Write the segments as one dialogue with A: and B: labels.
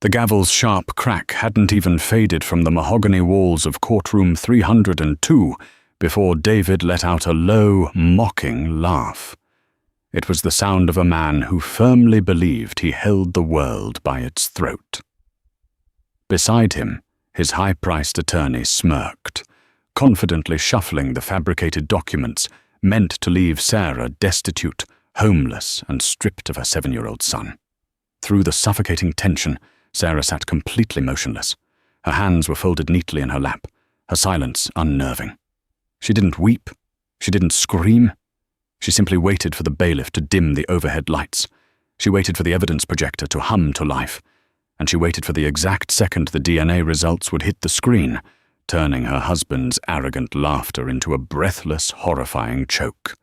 A: The gavel's sharp crack hadn't even faded from the mahogany walls of courtroom 302 before David let out a low, mocking laugh. It was the sound of a man who firmly believed he held the world by its throat. Beside him, his high-priced attorney smirked, confidently shuffling the fabricated documents meant to leave Sarah destitute, homeless, and stripped of her 7-year-old son. Through the suffocating tension, Sarah sat completely motionless. Her hands were folded neatly in her lap, her silence unnerving. She didn't weep. She didn't scream. She simply waited for the bailiff to dim the overhead lights. She waited for the evidence projector to hum to life. And she waited for the exact second the DNA results would hit the screen, turning her husband's arrogant laughter into a breathless, horrifying choke.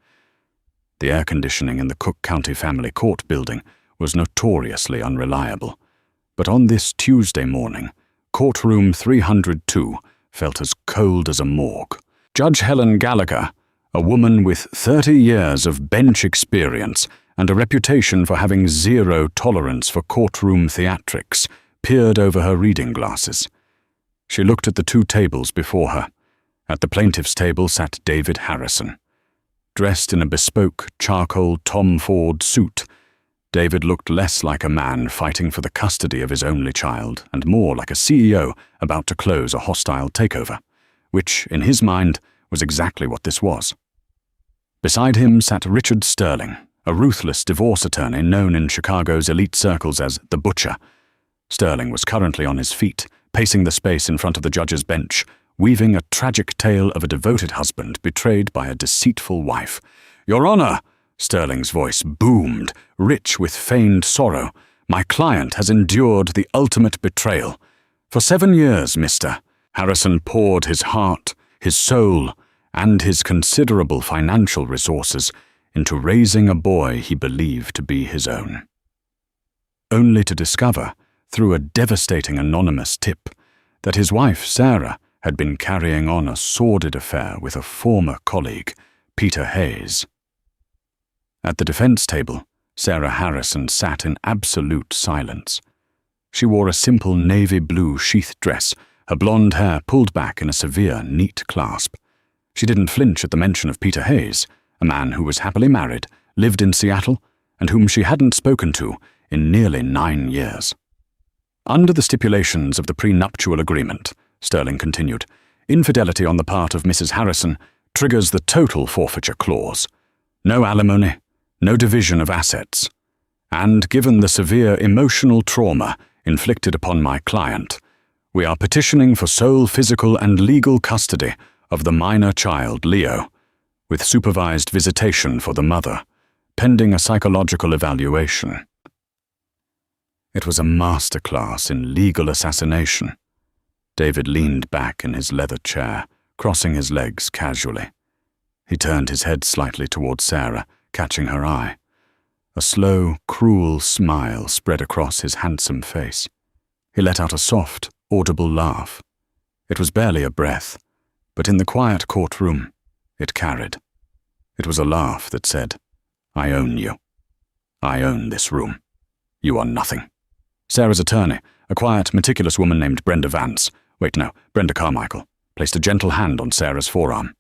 A: The air conditioning in the Cook County Family Court building was notoriously unreliable. But on this Tuesday morning, courtroom 302 felt as cold as a morgue. Judge Helen Gallagher, a woman with 30 years of bench experience and a reputation for having zero tolerance for courtroom theatrics, peered over her reading glasses. She looked at the two tables before her. At the plaintiff's table sat David Harrison. Dressed in a bespoke charcoal Tom Ford suit, David looked less like a man fighting for the custody of his only child and more like a CEO about to close a hostile takeover, which, in his mind, was exactly what this was. Beside him sat Richard Sterling, a ruthless divorce attorney known in Chicago's elite circles as the Butcher. Sterling was currently on his feet, pacing the space in front of the judge's bench, weaving a tragic tale of a devoted husband betrayed by a deceitful wife. "Your Honor!" Sterling's voice boomed, rich with feigned sorrow. "My client has endured the ultimate betrayal. For 7 years, Mr." Harrison poured his heart, his soul, and his considerable financial resources into raising a boy he believed to be his own. Only to discover, through a devastating anonymous tip, that his wife, Sarah, had been carrying on a sordid affair with a former colleague, Peter Hayes. At the defense table, Sarah Harrison sat in absolute silence. She wore a simple navy blue sheath dress, her blonde hair pulled back in a severe, neat clasp. She didn't flinch at the mention of Peter Hayes, a man who was happily married, lived in Seattle, and whom she hadn't spoken to in nearly 9 years. "Under the stipulations of the prenuptial agreement," Sterling continued, "infidelity on the part of Mrs. Harrison triggers the total forfeiture clause. No alimony, no division of assets. And given the severe emotional trauma inflicted upon my client, we are petitioning for sole physical and legal custody of the minor child, Leo, with supervised visitation for the mother, pending a psychological evaluation." It was a masterclass in legal assassination. David leaned back in his leather chair, crossing his legs casually. He turned his head slightly toward Sarah, catching her eye. A slow, cruel smile spread across his handsome face. He let out a soft, audible laugh. It was barely a breath, but in the quiet courtroom, it carried. It was a laugh that said, "I own you. I own this room. You are nothing." Sarah's attorney, a quiet, meticulous woman named Brenda Carmichael, placed a gentle hand on Sarah's forearm.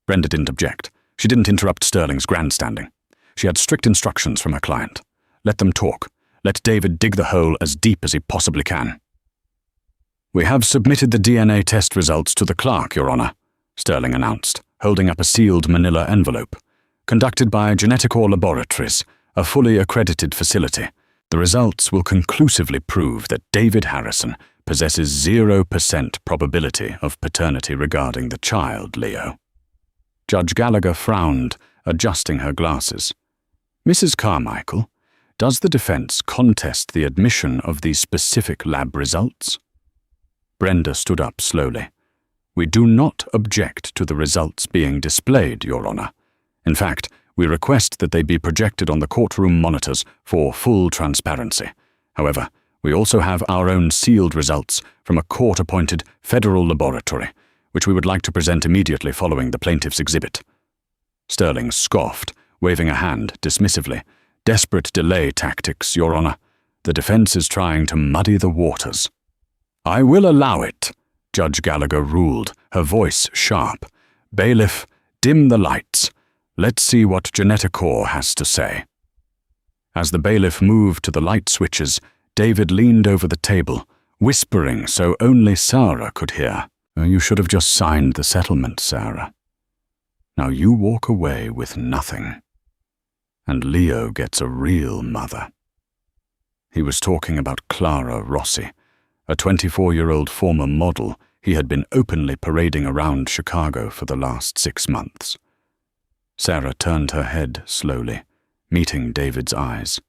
A: Brenda didn't object. She didn't interrupt Sterling's grandstanding. She had strict instructions from her client. Let them talk. Let David dig the hole as deep as he possibly can. "We have submitted the DNA test results to the clerk, Your Honor," Sterling announced, holding up a sealed manila envelope. "Conducted by Geneticor Laboratories, a fully accredited facility. The results will conclusively prove that David Harrison possesses 0% probability of paternity regarding the child, Leo." Judge Gallagher frowned, adjusting her glasses. "Mrs. Carmichael, does the defense contest the admission of these specific lab results?" Brenda stood up slowly. "We do not object to the results being displayed, Your Honor. In fact, we request that they be projected on the courtroom monitors for full transparency. However, we also have our own sealed results from a court-appointed federal laboratory, which we would like to present immediately following the plaintiff's exhibit." Sterling scoffed, waving a hand dismissively. "Desperate delay tactics, Your Honor. The defense is trying to muddy the waters. "I will allow it," Judge Gallagher ruled, her voice sharp. "Bailiff, dim the lights. Let's see what Geneticore has to say." As the bailiff moved to the light switches, David leaned over the table, whispering so only Sarah could hear. "You should have just signed the settlement, Sarah. Now you walk away with nothing. And Leo gets a real mother." He was talking about Clara Rossi, a 24-year-old former model he had been openly parading around Chicago for the last 6 months. Sarah turned her head slowly, meeting David's eyes.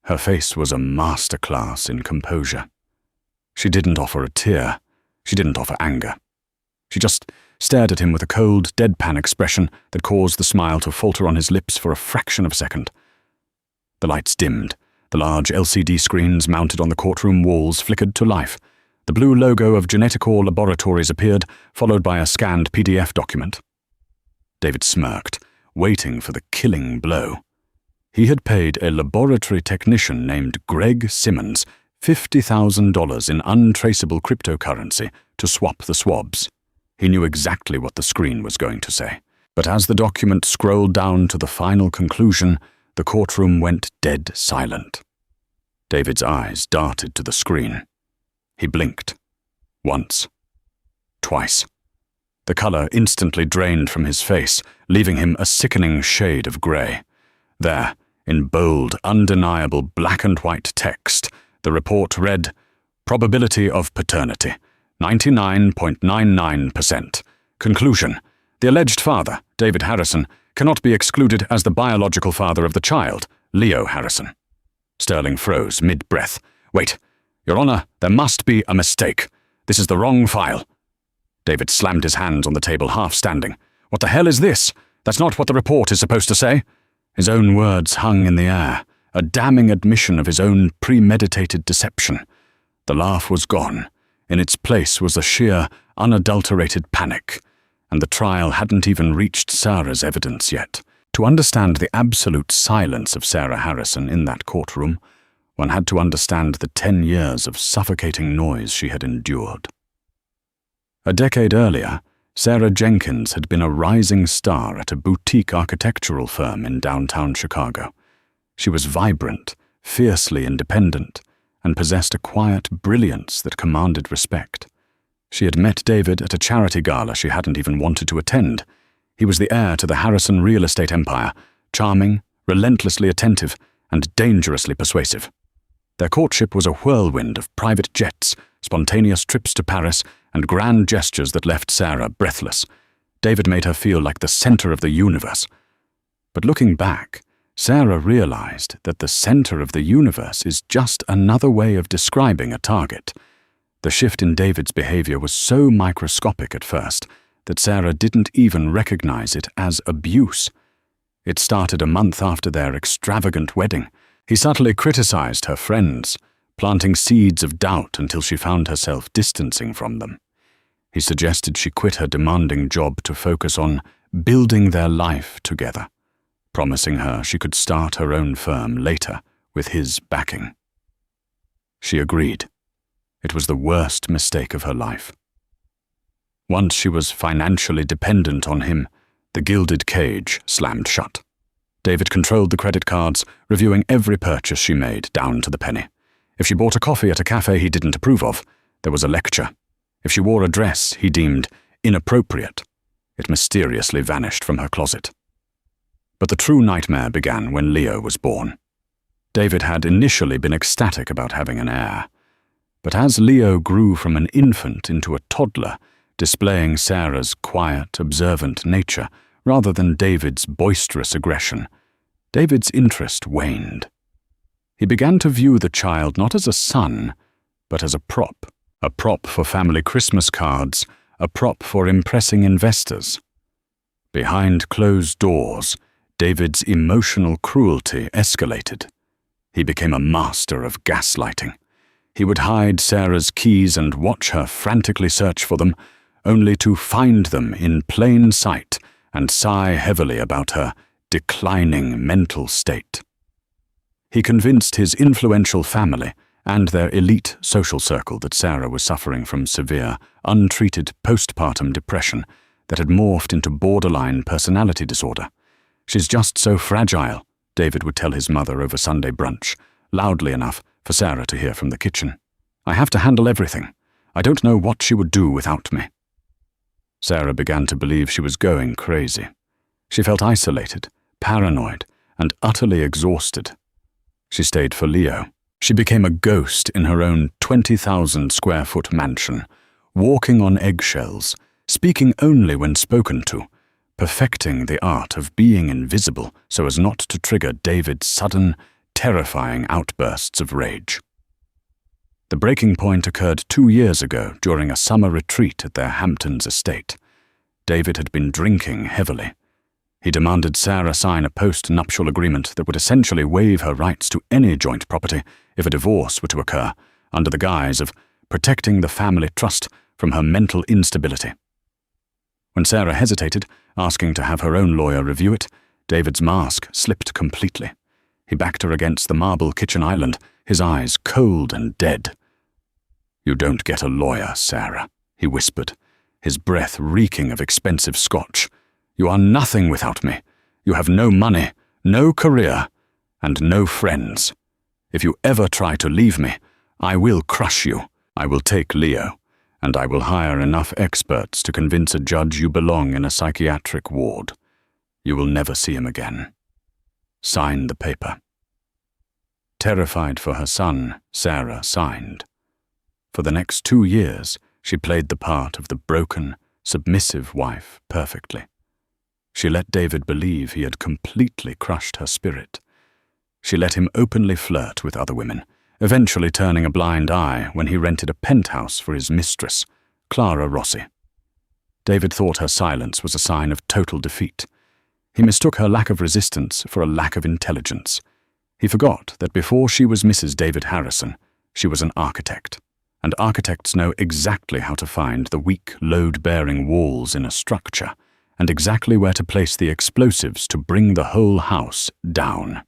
A: Her face was a masterclass in composure. She didn't offer a tear. She didn't offer anger. She just stared at him with a cold, deadpan expression that caused the smile to falter on his lips for a fraction of a second. The lights dimmed. The large LCD screens mounted on the courtroom walls flickered to life. The blue logo of Geneticore Laboratories appeared, followed by a scanned PDF document. David smirked, waiting for the killing blow. He had paid a laboratory technician named Greg Simmons $50,000 in untraceable cryptocurrency to swap the swabs. He knew exactly what the screen was going to say. But as the document scrolled down to the final conclusion, the courtroom went dead silent. David's eyes darted to the screen. He blinked. Once. Twice. The color instantly drained from his face, leaving him a sickening shade of gray. There, in bold, undeniable black and white text, the report read, "Probability of paternity, 99.99%. Conclusion: the alleged father, David Harrison, cannot be excluded as the biological father of the child, Leo Harrison." Sterling froze mid-breath. "Wait, Your Honor, there must be a mistake. This is the wrong file." David slammed his hands on the table, half standing. "What the hell is this? That's not what the report is supposed to say." His own words hung in the air, a damning admission of his own premeditated deception. The laugh was gone. In its place was a sheer, unadulterated panic, and the trial hadn't even reached Sarah's evidence yet. To understand the absolute silence of Sarah Harrison in that courtroom, one had to understand the 10 years of suffocating noise she had endured. A decade earlier, Sarah Jenkins had been a rising star at a boutique architectural firm in downtown Chicago. She was vibrant, fiercely independent, and possessed a quiet brilliance that commanded respect. She had met David at a charity gala she hadn't even wanted to attend. He was the heir to the Harrison real estate empire, charming, relentlessly attentive, and dangerously persuasive. Their courtship was a whirlwind of private jets, spontaneous trips to Paris, and grand gestures that left Sarah breathless. David made her feel like the center of the universe. But looking back, Sarah realized that the center of the universe is just another way of describing a target. The shift in David's behavior was so microscopic at first that Sarah didn't even recognize it as abuse. It started a month after their extravagant wedding. He subtly criticized her friends, planting seeds of doubt until she found herself distancing from them. He suggested she quit her demanding job to focus on building their life together, promising her she could start her own firm later with his backing. She agreed. It was the worst mistake of her life. Once she was financially dependent on him, the gilded cage slammed shut. David controlled the credit cards, reviewing every purchase she made down to the penny. If she bought a coffee at a cafe he didn't approve of, there was a lecture. If she wore a dress he deemed inappropriate, it mysteriously vanished from her closet. But the true nightmare began when Leo was born. David had initially been ecstatic about having an heir, but as Leo grew from an infant into a toddler, displaying Sarah's quiet, observant nature rather than David's boisterous aggression, David's interest waned. He began to view the child not as a son, but as a prop for family Christmas cards, a prop for impressing investors. Behind closed doors, David's emotional cruelty escalated. He became a master of gaslighting. He would hide Sarah's keys and watch her frantically search for them, only to find them in plain sight and sigh heavily about her declining mental state. He convinced his influential family and their elite social circle that Sarah was suffering from severe, untreated postpartum depression that had morphed into borderline personality disorder. "She's just so fragile," David would tell his mother over Sunday brunch, loudly enough for Sarah to hear from the kitchen. "I have to handle everything. I don't know what she would do without me." Sarah began to believe she was going crazy. She felt isolated, paranoid, and utterly exhausted. She stayed for Leo. She became a ghost in her own 20,000-square-foot mansion, walking on eggshells, speaking only when spoken to, perfecting the art of being invisible so as not to trigger David's sudden, terrifying outbursts of rage. The breaking point occurred 2 years ago during a summer retreat at their Hamptons estate. David had been drinking heavily. He demanded Sarah sign a post-nuptial agreement that would essentially waive her rights to any joint property if a divorce were to occur, under the guise of protecting the family trust from her mental instability. When Sarah hesitated, asking to have her own lawyer review it, David's mask slipped completely. He backed her against the marble kitchen island, his eyes cold and dead. "You don't get a lawyer, Sarah," he whispered, his breath reeking of expensive scotch. "You are nothing without me. You have no money, no career, and no friends. If you ever try to leave me, I will crush you. I will take Leo, and I will hire enough experts to convince a judge you belong in a psychiatric ward. You will never see him again. Sign the paper." Terrified for her son, Sarah signed. For the next 2 years, she played the part of the broken, submissive wife perfectly. She let David believe he had completely crushed her spirit. She let him openly flirt with other women, eventually turning a blind eye when he rented a penthouse for his mistress, Clara Rossi. David thought her silence was a sign of total defeat. He mistook her lack of resistance for a lack of intelligence. He forgot that before she was Mrs. David Harrison, she was an architect, and architects know exactly how to find the weak, load-bearing walls in a structure, and exactly where to place the explosives to bring the whole house down.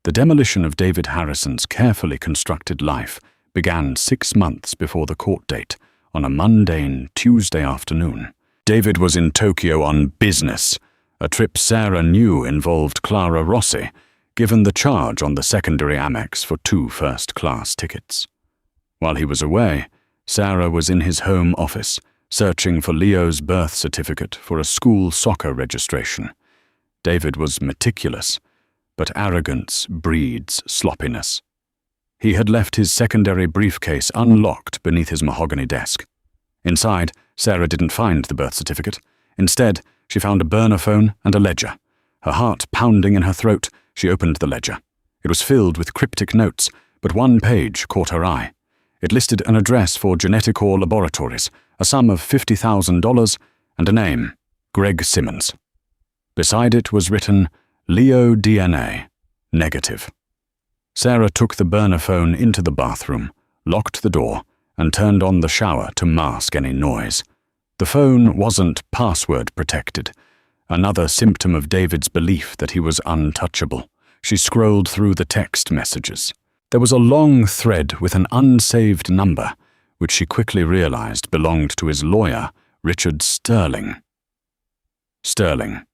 A: The demolition of David Harrison's carefully constructed life began 6 months before the court date, on a mundane Tuesday afternoon. David was in Tokyo on business, a trip Sarah knew involved Clara Rossi, given the charge on the secondary Amex for 2 first-class tickets. While he was away, Sarah was in his home office, searching for Leo's birth certificate for a school soccer registration. David was meticulous, but arrogance breeds sloppiness. He had left his secondary briefcase unlocked beneath his mahogany desk. Inside, Sarah didn't find the birth certificate. Instead, she found a burner phone and a ledger. Her heart pounding in her throat, she opened the ledger. It was filled with cryptic notes, but one page caught her eye. It listed an address for Geneticor Laboratories, a sum of $50,000, and a name, Greg Simmons. Beside it was written, Leo DNA, negative. Sarah took the burner phone into the bathroom, locked the door, and turned on the shower to mask any noise. The phone wasn't password protected, another symptom of David's belief that he was untouchable. She scrolled through the text messages. There was a long thread with an unsaved number, which she quickly realized belonged to his lawyer, Richard Sterling. Sterling.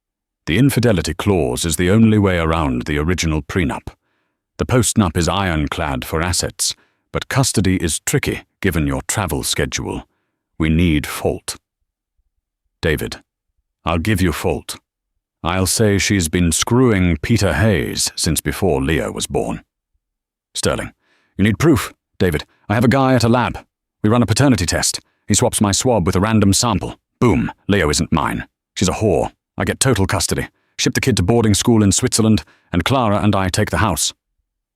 A: The infidelity clause is the only way around the original prenup. The postnup is ironclad for assets, but custody is tricky given your travel schedule. We need fault. David. I'll give you fault. I'll say she's been screwing Peter Hayes since before Leo was born. Sterling. You need proof. David. I have a guy at a lab. We run a paternity test. He swaps my swab with a random sample. Boom. Leo isn't mine. She's a whore. I get total custody. Ship the kid to boarding school in Switzerland, and Clara and I take the house.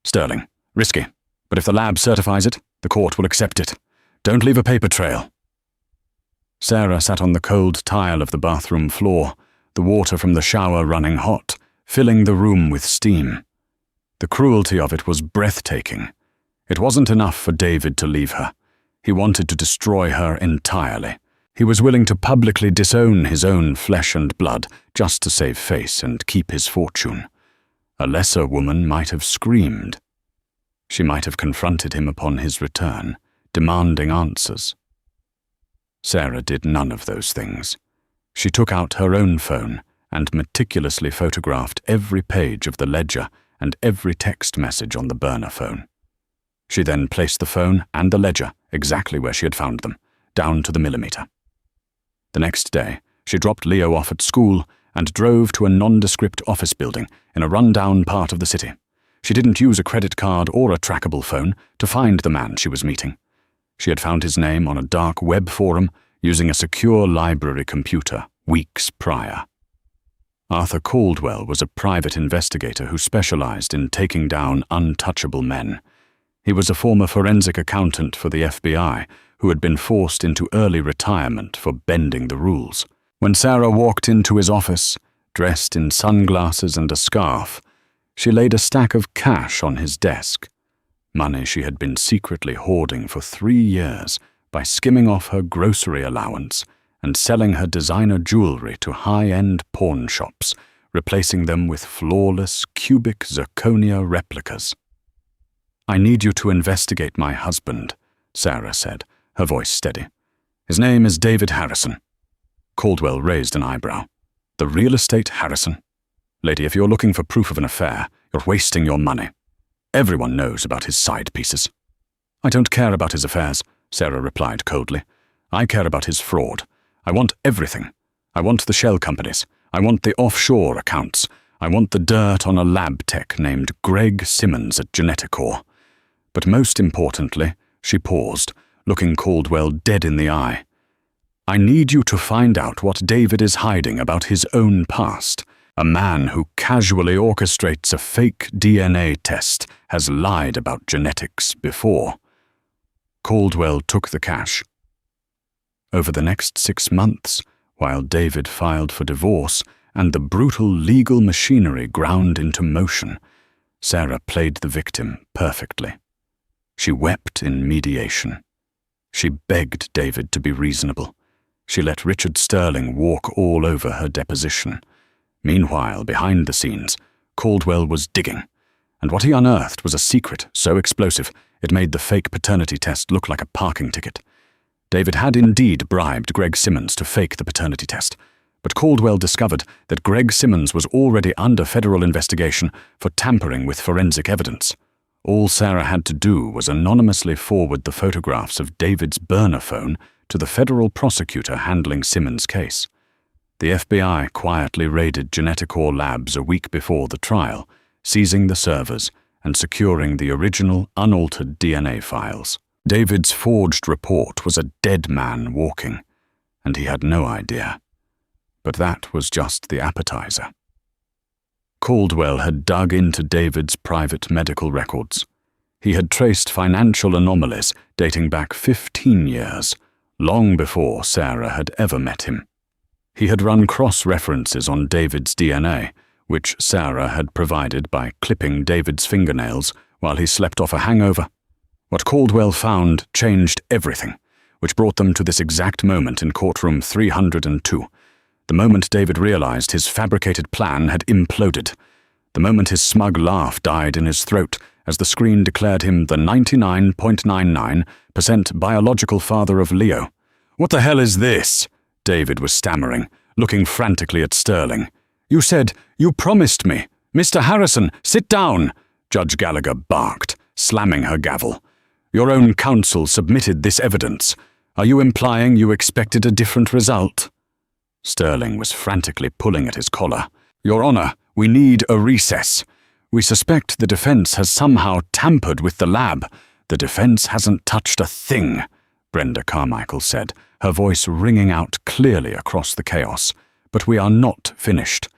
A: Sterling. Risky. But if the lab certifies it, the court will accept it. Don't leave a paper trail. Sarah sat on the cold tile of the bathroom floor, the water from the shower running hot, filling the room with steam. The cruelty of it was breathtaking. It wasn't enough for David to leave her. He wanted to destroy her entirely. He was willing to publicly disown his own flesh and blood just to save face and keep his fortune. A lesser woman might have screamed. She might have confronted him upon his return, demanding answers. Sarah did none of those things. She took out her own phone and meticulously photographed every page of the ledger and every text message on the burner phone. She then placed the phone and the ledger exactly where she had found them, down to the millimeter. The next day, she dropped Leo off at school and drove to a nondescript office building in a run-down part of the city. She didn't use a credit card or a trackable phone to find the man she was meeting. She had found his name on a dark web forum using a secure library computer weeks prior. Arthur Caldwell was a private investigator who specialized in taking down untouchable men. He was a former forensic accountant for the FBI who had been forced into early retirement for bending the rules. When Sarah walked into his office, dressed in sunglasses and a scarf, she laid a stack of cash on his desk, money she had been secretly hoarding for 3 years by skimming off her grocery allowance and selling her designer jewelry to high-end pawn shops, replacing them with flawless cubic zirconia replicas. "I need you to investigate my husband," Sarah said, her voice steady. "His name is David Harrison." Caldwell raised an eyebrow. "The real estate Harrison? Lady, if you're looking for proof of an affair, you're wasting your money. Everyone knows about his side pieces." "I don't care about his affairs," Sarah replied coldly. "I care about his fraud. I want everything. I want the shell companies. I want the offshore accounts. I want the dirt on a lab tech named Greg Simmons at Geneticor. But most importantly," she paused, looking Caldwell dead in the eye, "I need you to find out what David is hiding about his own past. A man who casually orchestrates a fake DNA test has lied about genetics before." Caldwell took the cash. Over the next 6 months, while David filed for divorce and the brutal legal machinery ground into motion, Sarah played the victim perfectly. She wept in mediation. She begged David to be reasonable. She let Richard Sterling walk all over her deposition. Meanwhile, behind the scenes, Caldwell was digging, and what he unearthed was a secret so explosive it made the fake paternity test look like a parking ticket. David had indeed bribed Greg Simmons to fake the paternity test, but Caldwell discovered that Greg Simmons was already under federal investigation for tampering with forensic evidence. All Sarah had to do was anonymously forward the photographs of David's burner phone to the federal prosecutor handling Simmons' case. The FBI quietly raided Geneticor labs a week before the trial, seizing the servers and securing the original, unaltered DNA files. David's forged report was a dead man walking, and he had no idea. But that was just the appetizer. Caldwell had dug into David's private medical records. He had traced financial anomalies dating back 15 years, long before Sarah had ever met him. He had run cross-references on David's DNA, which Sarah had provided by clipping David's fingernails while he slept off a hangover. What Caldwell found changed everything, which brought them to this exact moment in courtroom 302, the moment David realized his fabricated plan had imploded, the moment his smug laugh died in his throat as the screen declared him the 99.99% biological father of Leo. "What the hell is this?" David was stammering, looking frantically at Sterling. "You said, you promised me. Mr. Harrison, sit down," Judge Gallagher barked, slamming her gavel. "Your own counsel submitted this evidence. Are you implying you expected a different result?" Sterling was frantically pulling at his collar. "Your Honor, we need a recess. We suspect the defense has somehow tampered with the lab. The defense hasn't touched a thing," Brenda Carmichael said, her voice ringing out clearly across the chaos. "But we are not finished.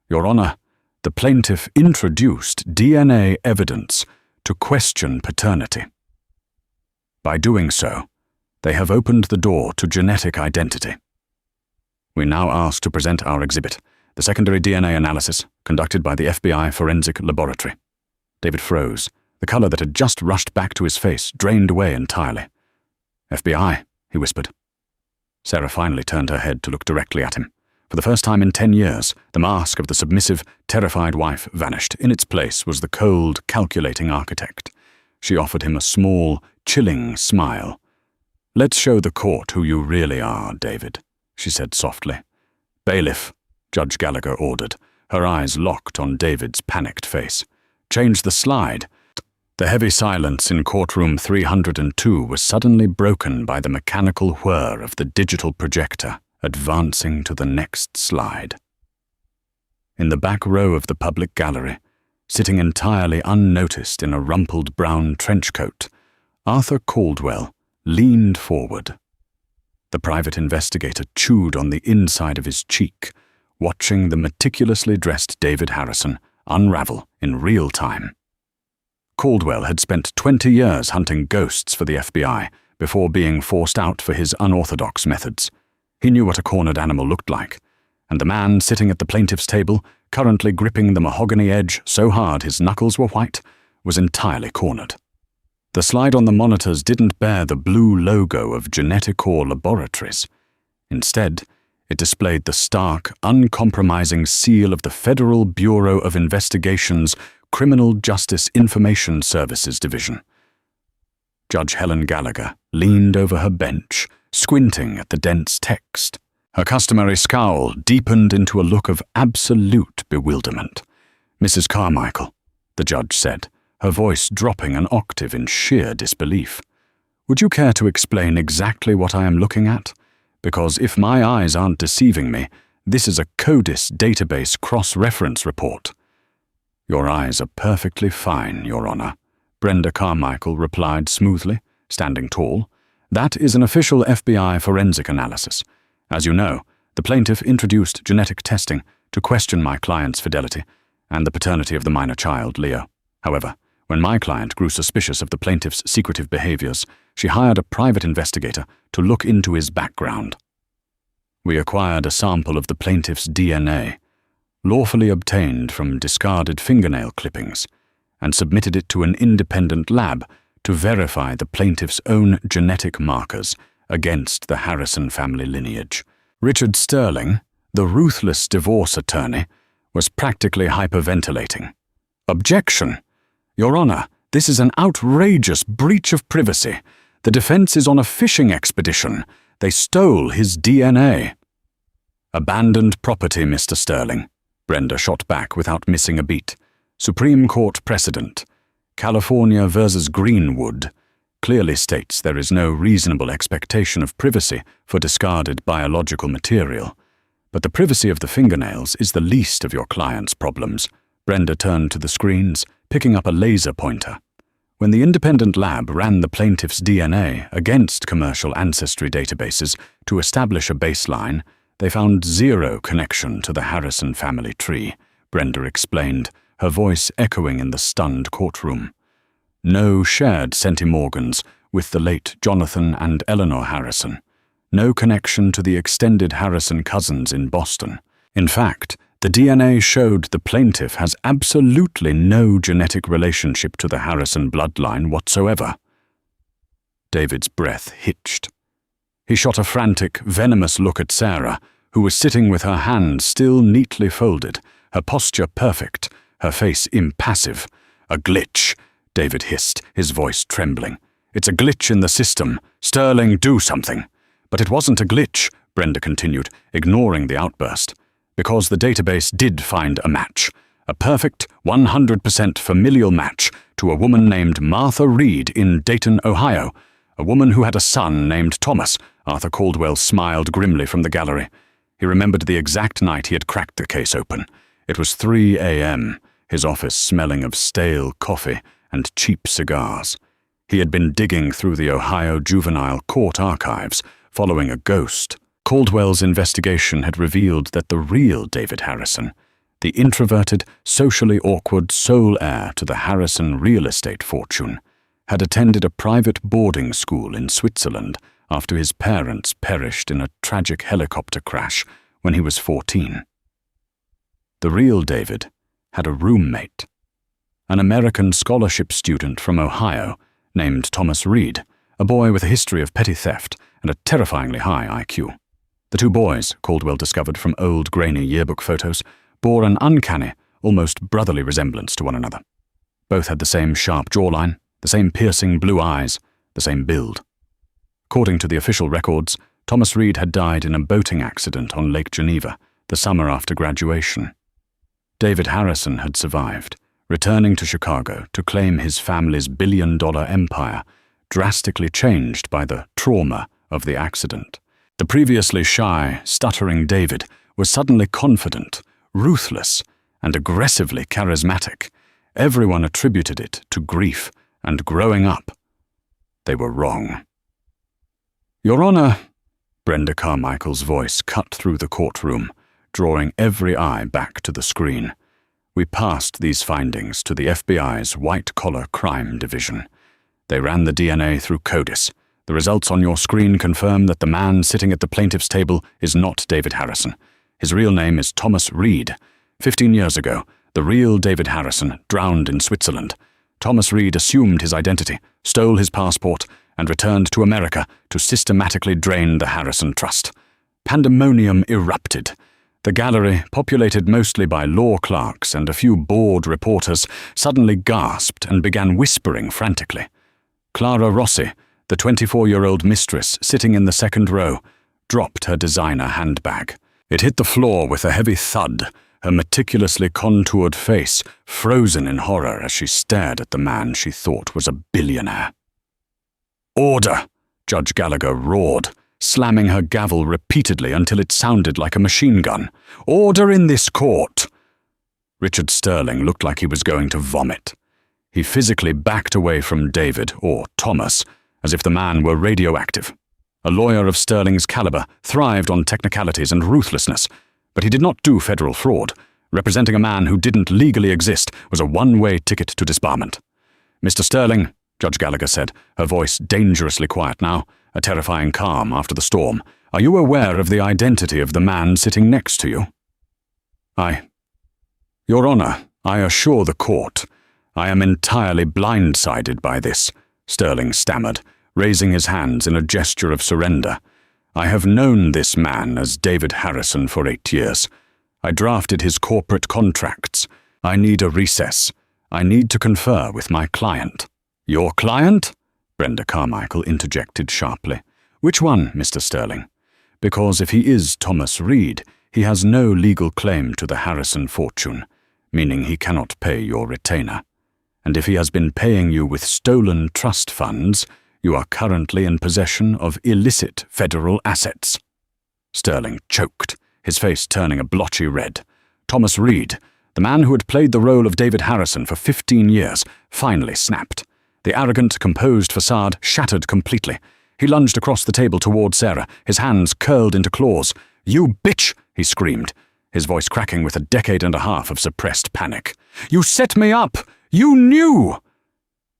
A: Your Honor, the plaintiff introduced DNA evidence to question paternity. By doing so, they have opened the door to genetic identity. We now ask to present our exhibit, the secondary DNA analysis conducted by the FBI Forensic Laboratory." David froze. The color that had just rushed back to his face drained away entirely. "FBI," he whispered. Sarah finally turned her head to look directly at him. For the first time in 10 years, the mask of the submissive, terrified wife vanished. In its place was the cold, calculating architect. She offered him a small, chilling smile. "Let's show the court who you really are, David," she said softly. "Bailiff," Judge Gallagher ordered, her eyes locked on David's panicked face. "Change the slide." The heavy silence in courtroom 302 was suddenly broken by the mechanical whir of the digital projector advancing to the next slide. In the back row of the public gallery, sitting entirely unnoticed in a rumpled brown trench coat, Arthur Caldwell leaned forward. The private investigator chewed on the inside of his cheek, watching the meticulously dressed David Harrison unravel in real time. Caldwell had spent 20 years hunting ghosts for the FBI before being forced out for his unorthodox methods. He knew what a cornered animal looked like, and the man sitting at the plaintiff's table, currently gripping the mahogany edge so hard his knuckles were white, was entirely cornered. The slide on the monitors didn't bear the blue logo of Geneticor Laboratories. Instead, it displayed the stark, uncompromising seal of the Federal Bureau of Investigation's Criminal Justice Information Services Division. Judge Helen Gallagher leaned over her bench, squinting at the dense text. Her customary scowl deepened into a look of absolute bewilderment. "Mrs. Carmichael," the judge said, her voice dropping an octave in sheer disbelief, "would you care to explain exactly what I am looking at? Because if my eyes aren't deceiving me, this is a CODIS database cross-reference report." "Your eyes are perfectly fine, Your Honor," Brenda Carmichael replied smoothly, standing tall. "That is an official FBI forensic analysis. As you know, the plaintiff introduced genetic testing to question my client's fidelity and the paternity of the minor child, Leo. However, when my client grew suspicious of the plaintiff's secretive behaviors, she hired a private investigator to look into his background. We acquired a sample of the plaintiff's DNA, lawfully obtained from discarded fingernail clippings, and submitted it to an independent lab to verify the plaintiff's own genetic markers against the Harrison family lineage. Richard Sterling, the ruthless divorce attorney, was practically hyperventilating. "Objection! Your Honor, this is an outrageous breach of privacy. The defense is on a fishing expedition. They stole his DNA." "Abandoned property, Mr. Sterling," Brenda shot back without missing a beat. "Supreme Court precedent, California versus Greenwood, clearly states there is no reasonable expectation of privacy for discarded biological material. But the privacy of the fingernails is the least of your client's problems." Brenda turned to the screens, picking up a laser pointer. When the independent lab ran the plaintiff's DNA against commercial ancestry databases to establish a baseline, they found zero connection to the Harrison family tree, Brenda explained, her voice echoing in the stunned courtroom. No shared centimorgans with the late Jonathan and Eleanor Harrison. No connection to the extended Harrison cousins in Boston. In fact, the DNA showed the plaintiff has absolutely no genetic relationship to the Harrison bloodline whatsoever. David's breath hitched. He shot a frantic, venomous look at Sarah, who was sitting with her hands still neatly folded, her posture perfect, her face impassive. "A glitch," David hissed, his voice trembling. "It's a glitch in the system. Sterling, do something." "But it wasn't a glitch," Brenda continued, ignoring the outburst, "because the database did find a match. A perfect 100% familial match to a woman named Martha Reed in Dayton, Ohio. A woman who had a son named Thomas." Arthur Caldwell smiled grimly from the gallery. He remembered the exact night he had cracked the case open. It was 3 a.m., his office smelling of stale coffee and cheap cigars. He had been digging through the Ohio Juvenile Court archives, following a ghost. Caldwell's investigation had revealed that the real David Harrison, the introverted, socially awkward sole heir to the Harrison real estate fortune, had attended a private boarding school in Switzerland after his parents perished in a tragic helicopter crash when he was 14. The real David had a roommate, an American scholarship student from Ohio named Thomas Reed, a boy with a history of petty theft and a terrifyingly high IQ. The two boys, Caldwell discovered from old grainy yearbook photos, bore an uncanny, almost brotherly resemblance to one another. Both had the same sharp jawline, the same piercing blue eyes, the same build. According to the official records, Thomas Reed had died in a boating accident on Lake Geneva the summer after graduation. David Harrison had survived, returning to Chicago to claim his family's billion-dollar empire, drastically changed by the trauma of the accident. The previously shy, stuttering David was suddenly confident, ruthless, and aggressively charismatic. Everyone attributed it to grief and growing up. They were wrong. "Your Honor," Brenda Carmichael's voice cut through the courtroom, drawing every eye back to the screen. "We passed these findings to the FBI's white-collar crime division. They ran the DNA through CODIS. The results on your screen confirm that the man sitting at the plaintiff's table is not David Harrison. His real name is Thomas Reed. 15 years ago, the real David Harrison drowned in Switzerland. Thomas Reed assumed his identity, stole his passport, and returned to America to systematically drain the Harrison Trust. Pandemonium erupted. The gallery, populated mostly by law clerks and a few bored reporters, suddenly gasped and began whispering frantically. Clara Rossi, the 24-year-old mistress sitting in the second row, dropped her designer handbag. It hit the floor with a heavy thud, her meticulously contoured face frozen in horror as she stared at the man she thought was a billionaire. "Order!" Judge Gallagher roared, slamming her gavel repeatedly until it sounded like a machine gun. "Order in this court!" Richard Sterling looked like he was going to vomit. He physically backed away from David, or Thomas, as if the man were radioactive. A lawyer of Sterling's caliber thrived on technicalities and ruthlessness, but he did not do federal fraud. Representing a man who didn't legally exist was a one-way ticket to disbarment. "Mr. Sterling," Judge Gallagher said, her voice dangerously quiet now, a terrifying calm after the storm, "are you aware of the identity of the man sitting next to you?" Your Honor, I assure the court, I am entirely blindsided by this," Sterling stammered, raising his hands in a gesture of surrender. "I have known this man as David Harrison for 8 years. I drafted his corporate contracts. I need a recess. I need to confer with my client." "Your client?" Brenda Carmichael interjected sharply. "Which one, Mr. Sterling? Because if he is Thomas Reed, he has no legal claim to the Harrison fortune, meaning he cannot pay your retainer. And if he has been paying you with stolen trust funds, you are currently in possession of illicit federal assets." Sterling choked, his face turning a blotchy red. Thomas Reed, the man who had played the role of David Harrison for 15 years, finally snapped. The arrogant, composed facade shattered completely. He lunged across the table toward Sarah, his hands curled into claws. "You bitch!" he screamed, his voice cracking with a decade and a half of suppressed panic. "You set me up! You knew!"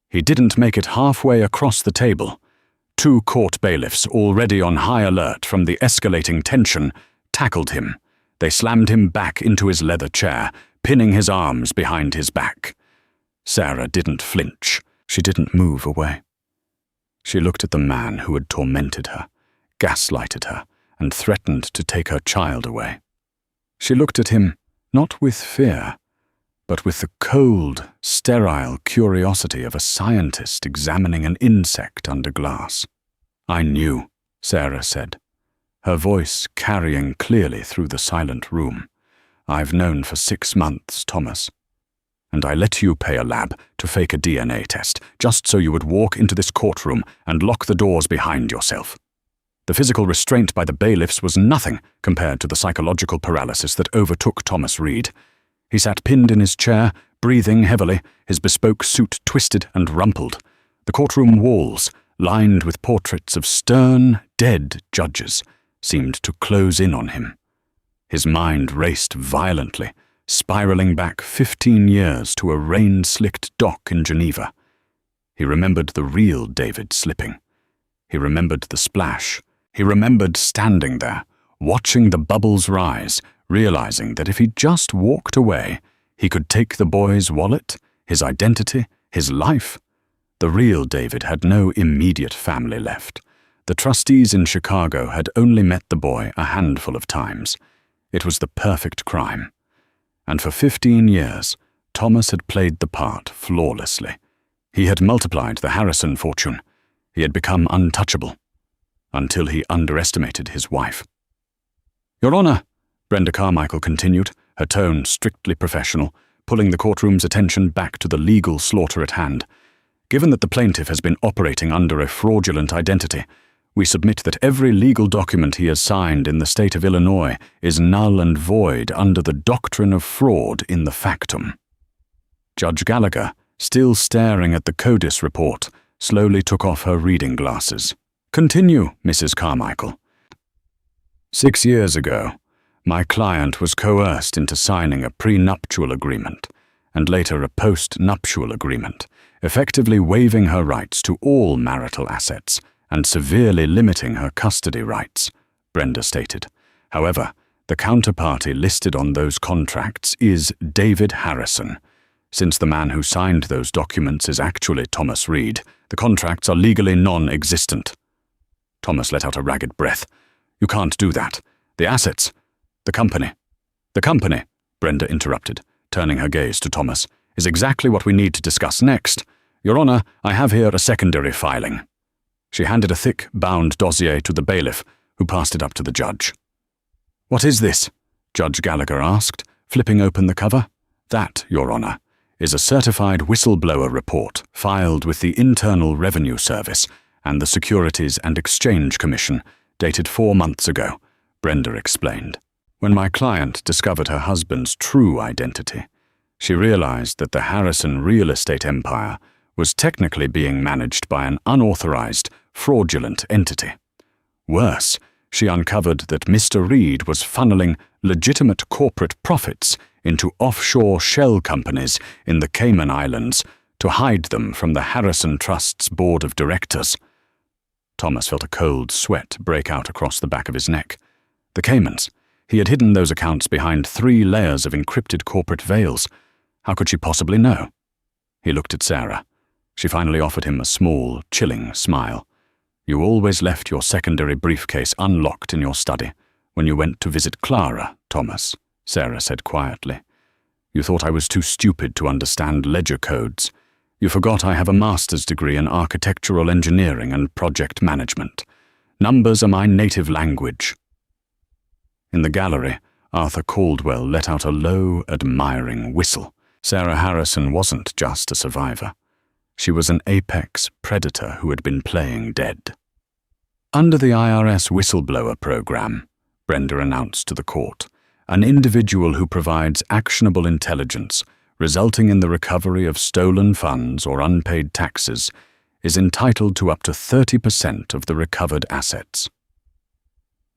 A: He didn't make it halfway across the table. Two court bailiffs, already on high alert from the escalating tension, tackled him. They slammed him back into his leather chair, pinning his arms behind his back. Sarah didn't flinch. She didn't move away. She looked at the man who had tormented her, gaslighted her, and threatened to take her child away. She looked at him, not with fear, but with the cold, sterile curiosity of a scientist examining an insect under glass. "I knew," Sarah said, her voice carrying clearly through the silent room. "I've known for 6 months, Thomas. And I let you pay a lab to fake a DNA test, just so you would walk into this courtroom and lock the doors behind yourself." The physical restraint by the bailiffs was nothing compared to the psychological paralysis that overtook Thomas Reed. He sat pinned in his chair, breathing heavily, his bespoke suit twisted and rumpled. The courtroom walls, lined with portraits of stern, dead judges, seemed to close in on him. His mind raced violently, spiraling back 15 years to a rain-slicked dock in Geneva. He remembered the real David slipping. He remembered the splash. He remembered standing there, watching the bubbles rise, realizing that if he just walked away, he could take the boy's wallet, his identity, his life. The real David had no immediate family left. The trustees in Chicago had only met the boy a handful of times. It was the perfect crime. And for 15 years, Thomas had played the part flawlessly. He had multiplied the Harrison fortune. He had become untouchable. Until he underestimated his wife. "Your Honor," Brenda Carmichael continued, her tone strictly professional, pulling the courtroom's attention back to the legal slaughter at hand. "Given that the plaintiff has been operating under a fraudulent identity, we submit that every legal document he has signed in the state of Illinois is null and void under the doctrine of fraud in the factum." Judge Gallagher, still staring at the CODIS report, slowly took off her reading glasses. "Continue, Mrs. Carmichael." 6 years ago, my client was coerced into signing a prenuptial agreement and later a post-nuptial agreement, effectively waiving her rights to all marital assets and severely limiting her custody rights, Brenda stated. However, the counterparty listed on those contracts is David Harrison. Since the man who signed those documents is actually Thomas Reed, the contracts are legally non-existent. Thomas let out a ragged breath. "You can't do that. The assets. The company." "The company," Brenda interrupted, turning her gaze to Thomas, "is exactly what we need to discuss next. Your Honor, I have here a secondary filing." She handed a thick, bound dossier to the bailiff, who passed it up to the judge. "What is this?" Judge Gallagher asked, flipping open the cover. "That, Your Honor, is a certified whistleblower report filed with the Internal Revenue Service and the Securities and Exchange Commission, dated 4 months ago," Brenda explained. When my client discovered her husband's true identity, she realized that the Harrison real estate empire was technically being managed by an unauthorized, fraudulent entity. Worse, she uncovered that Mr. Reed was funneling legitimate corporate profits into offshore shell companies in the Cayman Islands to hide them from the Harrison Trust's board of directors. Thomas felt a cold sweat break out across the back of his neck. The Caymans. He had hidden those accounts behind 3 layers of encrypted corporate veils. How could she possibly know? He looked at Sarah. She finally offered him a small, chilling smile. "You always left your secondary briefcase unlocked in your study when you went to visit Clara, Thomas," Sarah said quietly. "You thought I was too stupid to understand ledger codes. You forgot I have a master's degree in architectural engineering and project management. Numbers are my native language." In the gallery, Arthur Caldwell let out a low, admiring whistle. Sarah Harrison wasn't just a survivor. She was an apex predator who had been playing dead. "Under the IRS whistleblower program," Brenda announced to the court, "an individual who provides actionable intelligence resulting in the recovery of stolen funds or unpaid taxes is entitled to up to 30% of the recovered assets."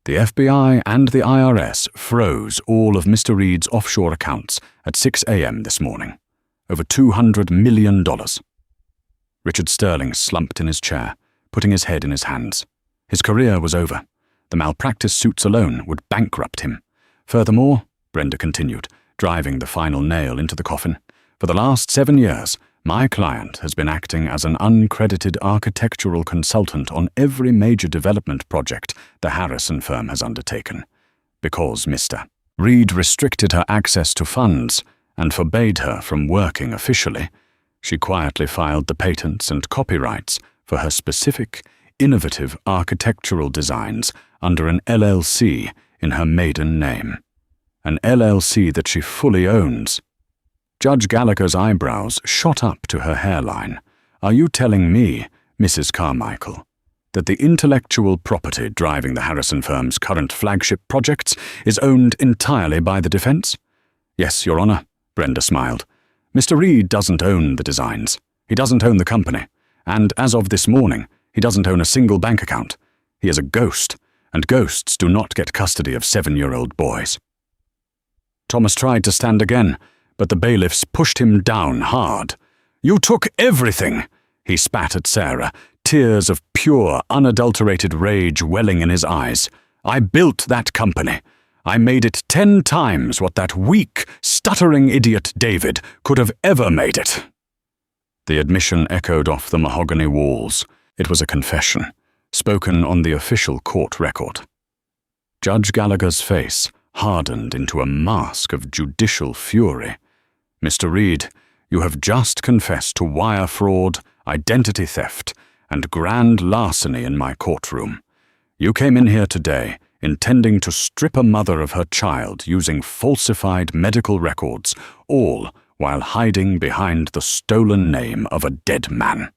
A: The FBI and the IRS froze all of Mr. Reed's offshore accounts at 6 a.m. this morning. Over $200 million. Richard Sterling slumped in his chair, putting his head in his hands. His career was over. The malpractice suits alone would bankrupt him. Furthermore, Brenda continued, driving the final nail into the coffin, "for the last 7 years, my client has been acting as an uncredited architectural consultant on every major development project the Harrison firm has undertaken. Because Mr. Reed restricted her access to funds and forbade her from working officially, she quietly filed the patents and copyrights for her specific, innovative architectural designs under an LLC in her maiden name. An LLC that she fully owns." Judge Gallagher's eyebrows shot up to her hairline. "Are you telling me, Mrs. Carmichael, that the intellectual property driving the Harrison firm's current flagship projects is owned entirely by the defense?" "Yes, Your Honor," Brenda smiled. "Mr. Reed doesn't own the designs. He doesn't own the company. And as of this morning, he doesn't own a single bank account. He is a ghost, and ghosts do not get custody of 7-year-old boys." Thomas tried to stand again, but the bailiffs pushed him down hard. "You took everything!" He spat at Sarah, tears of pure, unadulterated rage welling in his eyes. "I built that company. I made it 10 times what that weak, stuttering idiot David could have ever made it." The admission echoed off the mahogany walls. It was a confession. spoken on the official court record. Judge Gallagher's face hardened into a mask of judicial fury. "Mr. Reed, you have just confessed to wire fraud, identity theft, and grand larceny in my courtroom. You came in here today intending to strip a mother of her child using falsified medical records, all while hiding behind the stolen name of a dead man."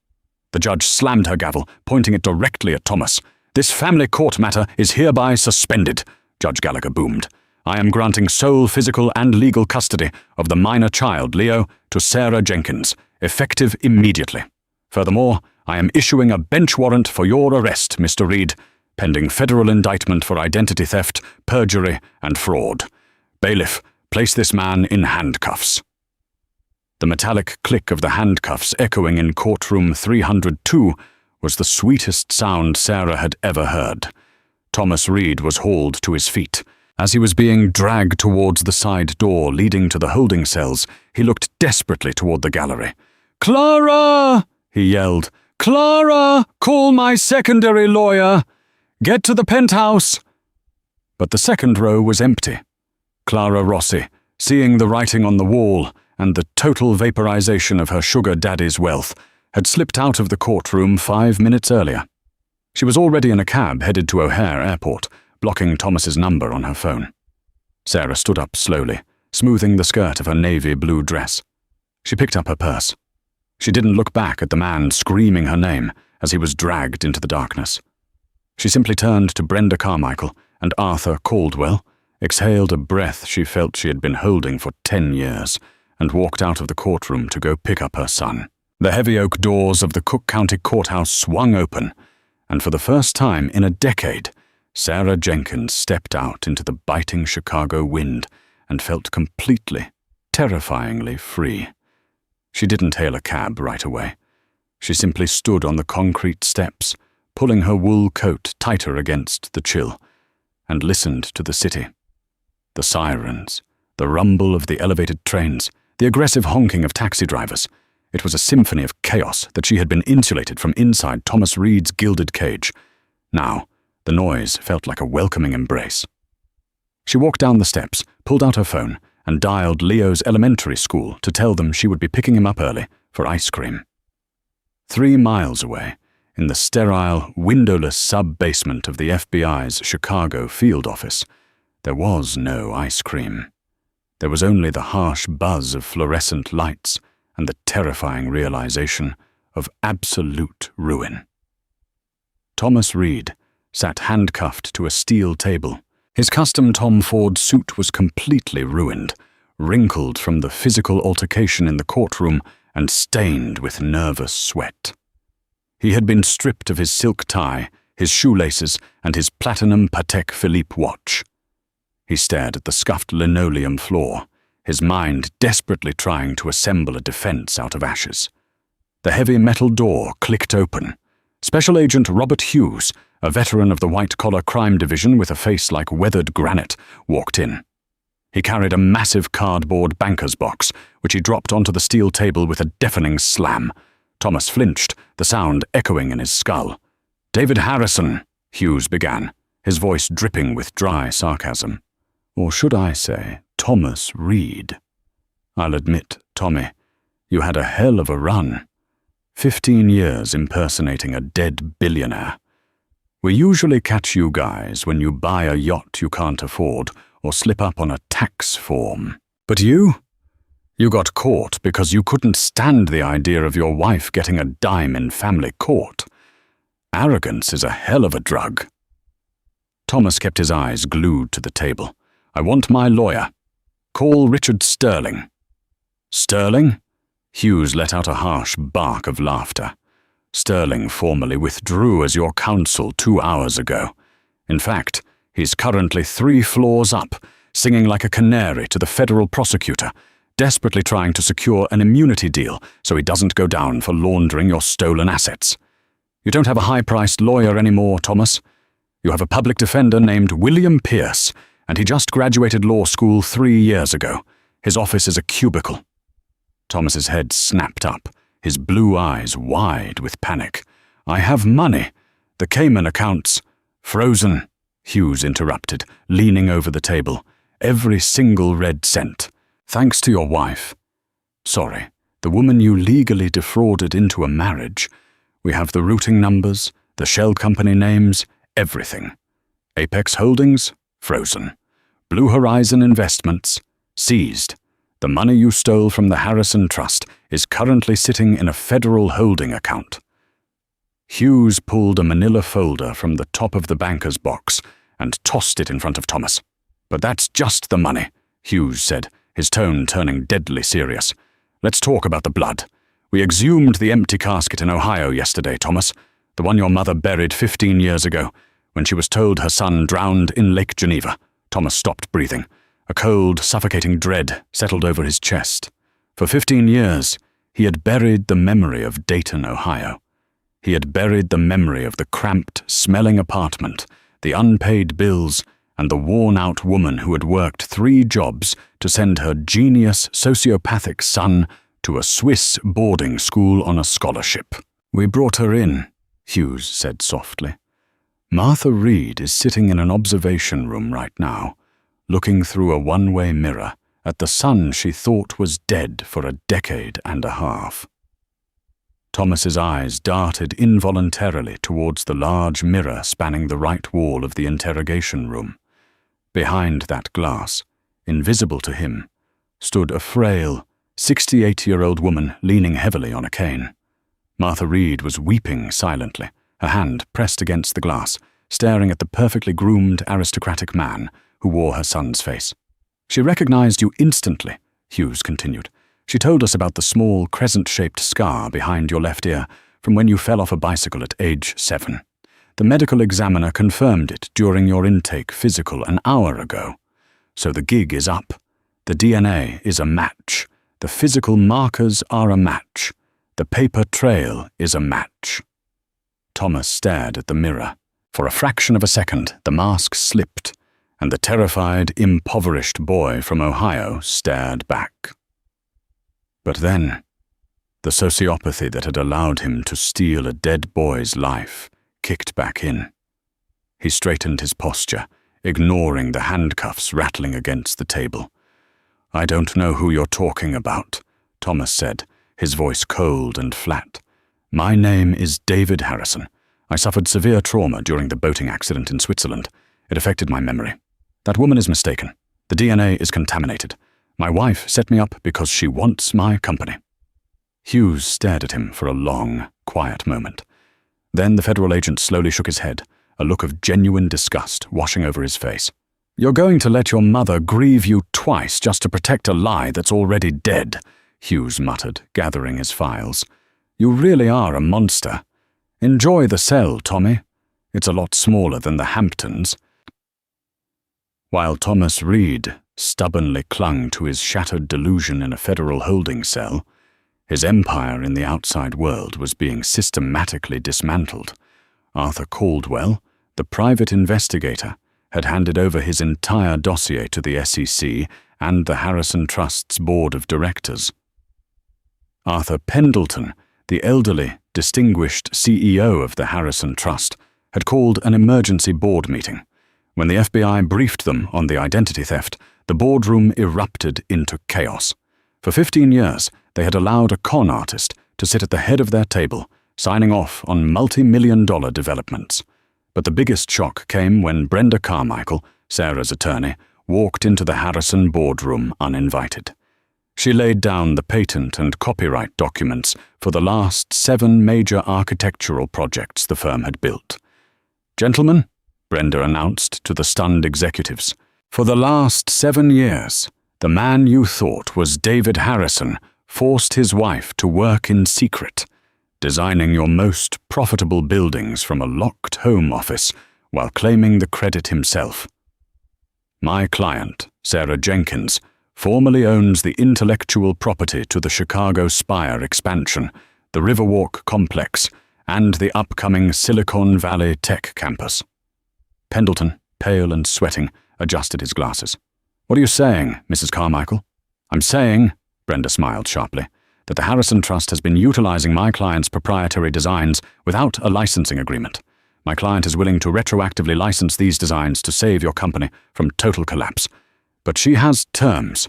A: The judge slammed her gavel, pointing it directly at Thomas. "This family court matter is hereby suspended," Judge Gallagher boomed. "I am granting sole physical and legal custody of the minor child, Leo, to Sarah Jenkins, effective immediately. Furthermore, I am issuing a bench warrant for your arrest, Mr. Reed, pending federal indictment for identity theft, perjury, and fraud. Bailiff, place this man in handcuffs." The metallic click of the handcuffs echoing in courtroom 302 was the sweetest sound Sarah had ever heard. Thomas Reed was hauled to his feet. As he was being dragged towards the side door leading to the holding cells, he looked desperately toward the gallery. "Clara!" he yelled. "Clara! Call my secondary lawyer! Get to the penthouse!" But the second row was empty. Clara Rossi, seeing the writing on the wall and the total vaporization of her sugar daddy's wealth, had slipped out of the courtroom 5 minutes earlier. She was already in a cab headed to O'Hare Airport, blocking Thomas's number on her phone. Sarah stood up slowly, smoothing the skirt of her navy blue dress. She picked up her purse. She didn't look back at the man screaming her name as he was dragged into the darkness. She simply turned to Brenda Carmichael and Arthur Caldwell, exhaled a breath she felt she had been holding for 10 years, and walked out of the courtroom to go pick up her son. The heavy oak doors of the Cook County Courthouse swung open, and for the first time in a decade, Sarah Jenkins stepped out into the biting Chicago wind and felt completely, terrifyingly free. She didn't hail a cab right away. She simply stood on the concrete steps, pulling her wool coat tighter against the chill, and listened to the city. The sirens, the rumble of the elevated trains, the aggressive honking of taxi drivers. It was a symphony of chaos that she had been insulated from inside Thomas Reed's gilded cage. Now, the noise felt like a welcoming embrace. She walked down the steps, pulled out her phone, and dialed Leo's elementary school to tell them she would be picking him up early for ice cream. 3 miles away, in the sterile, windowless sub-basement of the FBI's Chicago field office, there was no ice cream. There was only the harsh buzz of fluorescent lights and the terrifying realization of absolute ruin. Thomas Reed sat handcuffed to a steel table. His custom Tom Ford suit was completely ruined, wrinkled from the physical altercation in the courtroom and stained with nervous sweat. He had been stripped of his silk tie, his shoelaces, and his platinum Patek Philippe watch. He stared at the scuffed linoleum floor, his mind desperately trying to assemble a defense out of ashes. The heavy metal door clicked open. Special Agent Robert Hughes, a veteran of the white-collar crime division with a face like weathered granite, walked in. He carried a massive cardboard banker's box, which he dropped onto the steel table with a deafening slam. Thomas flinched, the sound echoing in his skull. "David Harrison," Hughes began, his voice dripping with dry sarcasm. "Or should I say, Thomas Reed? I'll admit, Tommy, you had a hell of a run. 15 years impersonating a dead billionaire. We usually catch you guys when you buy a yacht you can't afford or slip up on a tax form. But you got caught because you couldn't stand the idea of your wife getting a dime in family court. Arrogance is a hell of a drug." Thomas kept his eyes glued to the table. "I want my lawyer. Call Richard Sterling." "Sterling?" Hughes let out a harsh bark of laughter. "Sterling formally withdrew as your counsel 2 hours ago. In fact, he's currently 3 floors up, singing like a canary to the federal prosecutor, desperately trying to secure an immunity deal so he doesn't go down for laundering your stolen assets. You don't have a high-priced lawyer anymore, Thomas. You have a public defender named William Pierce, and he just graduated law school 3 years ago. His office is a cubicle." Thomas's head snapped up, his blue eyes wide with panic. "I have money. The Cayman accounts— Frozen, Hughes interrupted, leaning over the table. Every single red cent. Thanks to your wife. Sorry, the woman you legally defrauded into a marriage. We have the routing numbers, the shell company names, everything. Apex Holdings, frozen. Blue Horizon Investments, seized. The money you stole from the Harrison Trust is currently sitting in a federal holding account. Hughes pulled a manila folder from the top of the banker's box and tossed it in front of Thomas. But that's just the money, Hughes said, his tone turning deadly serious. Let's talk about the blood. We exhumed the empty casket in Ohio yesterday, Thomas, the one your mother buried 15 years ago, when she was told her son drowned in Lake Geneva. Thomas stopped breathing. A cold, suffocating dread settled over his chest. For 15 years, he had buried the memory of Dayton, Ohio. He had buried the memory of the cramped, smelling apartment, the unpaid bills, and the worn-out woman who had worked 3 jobs to send her genius, sociopathic son to a Swiss boarding school on a scholarship. We brought her in, Hughes said softly. Martha Reed is sitting in an observation room right now, looking through a one-way mirror at the son she thought was dead for a decade and a half. Thomas's eyes darted involuntarily towards the large mirror spanning the right wall of the interrogation room. Behind that glass, invisible to him, stood a frail, 68-year-old woman leaning heavily on a cane. Martha Reed was weeping silently, her hand pressed against the glass, staring at the perfectly groomed aristocratic man who wore her son's face. She recognized you instantly, Hughes continued. She told us about the small crescent-shaped scar behind your left ear from when you fell off a bicycle at age 7. The medical examiner confirmed it during your intake physical an hour ago. So the gig is up. The DNA is a match. The physical markers are a match. The paper trail is a match. Thomas stared at the mirror. For a fraction of a second, the mask slipped, and the terrified, impoverished boy from Ohio stared back. But then, the sociopathy that had allowed him to steal a dead boy's life kicked back in. He straightened his posture, ignoring the handcuffs rattling against the table. I don't know who you're talking about, Thomas said, his voice cold and flat. My name is David Harrison. I suffered severe trauma during the boating accident in Switzerland. It affected my memory. That woman is mistaken. The DNA is contaminated. My wife set me up because she wants my company. Hughes stared at him for a long, quiet moment. Then the federal agent slowly shook his head, a look of genuine disgust washing over his face. You're going to let your mother grieve you twice just to protect a lie that's already dead, Hughes muttered, gathering his files. You really are a monster. Enjoy the cell, Tommy. It's a lot smaller than the Hamptons. While Thomas Reed stubbornly clung to his shattered delusion in a federal holding cell, his empire in the outside world was being systematically dismantled. Arthur Caldwell, the private investigator, had handed over his entire dossier to the SEC and the Harrison Trust's board of directors. Arthur Pendleton, the elderly, distinguished CEO of the Harrison Trust, had called an emergency board meeting. When the FBI briefed them on the identity theft, the boardroom erupted into chaos. For 15 years, they had allowed a con artist to sit at the head of their table, signing off on multi-million-dollar developments. But the biggest shock came when Brenda Carmichael, Sarah's attorney, walked into the Harrison boardroom uninvited. She laid down the patent and copyright documents for the last 7 major architectural projects the firm had built. Gentlemen, Brenda announced to the stunned executives, for the last 7 years, the man you thought was David Harrison forced his wife to work in secret, designing your most profitable buildings from a locked home office while claiming the credit himself. My client, Sarah Jenkins, formally owns the intellectual property to the Chicago Spire expansion, the Riverwalk complex, and the upcoming Silicon Valley Tech campus. Pendleton, pale and sweating, adjusted his glasses. What are you saying, Mrs. Carmichael? I'm saying, Brenda smiled sharply, that the Harrison Trust has been utilizing my client's proprietary designs without a licensing agreement. My client is willing to retroactively license these designs to save your company from total collapse. But she has terms.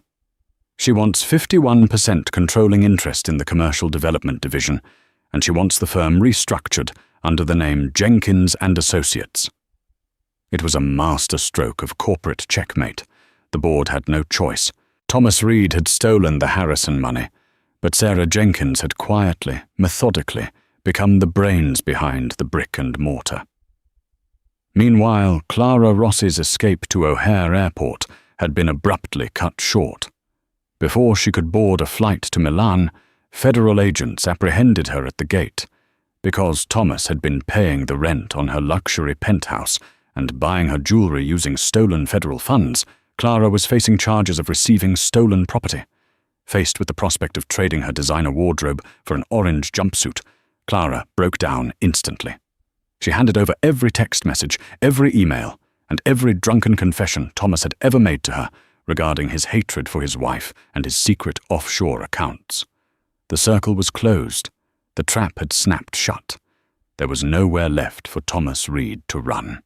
A: She wants 51% controlling interest in the commercial development division, and she wants the firm restructured under the name Jenkins and Associates. It was a masterstroke of corporate checkmate. The board had no choice. Thomas Reed had stolen the Harrison money, but Sarah Jenkins had quietly, methodically, become the brains behind the brick and mortar. Meanwhile, Clara Ross's escape to O'Hare Airport had been abruptly cut short. Before she could board a flight to Milan, federal agents apprehended her at the gate. Because Thomas had been paying the rent on her luxury penthouse and buying her jewelry using stolen federal funds, Clara was facing charges of receiving stolen property. Faced with the prospect of trading her designer wardrobe for an orange jumpsuit, Clara broke down instantly. She handed over every text message, every email, and every drunken confession Thomas had ever made to her regarding his hatred for his wife and his secret offshore accounts. The circle was closed. The trap had snapped shut. There was nowhere left for Thomas Reed to run.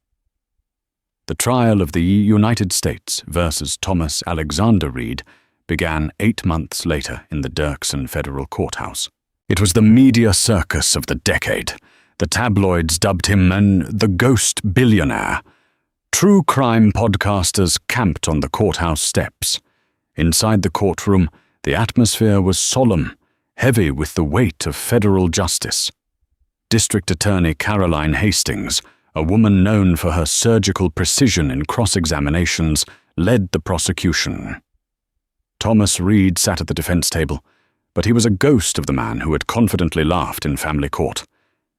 A: The trial of the United States versus Thomas Alexander Reed began 8 months later in the Dirksen Federal Courthouse. It was the media circus of the decade. The tabloids dubbed him the ghost billionaire. True crime podcasters camped on the courthouse steps. Inside the courtroom, the atmosphere was solemn, heavy with the weight of federal justice. District Attorney Caroline Hastings, a woman known for her surgical precision in cross-examinations, led the prosecution. Thomas Reed sat at the defense table, but he was a ghost of the man who had confidently laughed in family court.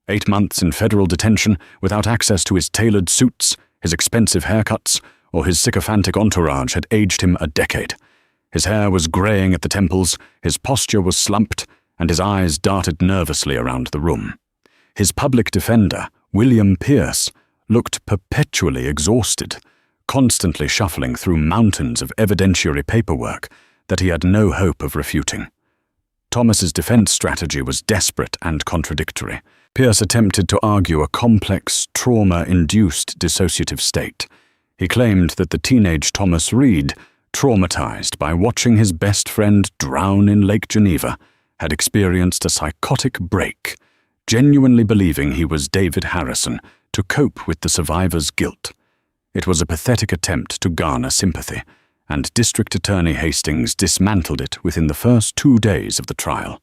A: 8 months in federal detention without access to his tailored suits, his expensive haircuts, or his sycophantic entourage had aged him a decade. His hair was graying at the temples, his posture was slumped, and his eyes darted nervously around the room. His public defender, William Pierce, looked perpetually exhausted, constantly shuffling through mountains of evidentiary paperwork that he had no hope of refuting. Thomas's defense strategy was desperate and contradictory. Pierce attempted to argue a complex, trauma-induced dissociative state. He claimed that the teenage Thomas Reed, traumatized by watching his best friend drown in Lake Geneva, had experienced a psychotic break, genuinely believing he was David Harrison to cope with the survivor's guilt. It was a pathetic attempt to garner sympathy, and District Attorney Hastings dismantled it within the first 2 days of the trial.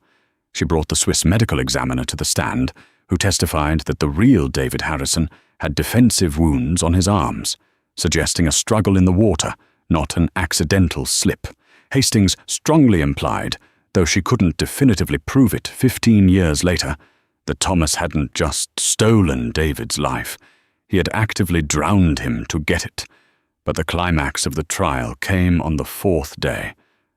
A: She brought the Swiss medical examiner to the stand, who testified that the real David Harrison had defensive wounds on his arms, suggesting a struggle in the water, not an accidental slip. Hastings strongly implied, though she couldn't definitively prove it 15 years later, that Thomas hadn't just stolen David's life. He had actively drowned him to get it. But the climax of the trial came on the 4th day,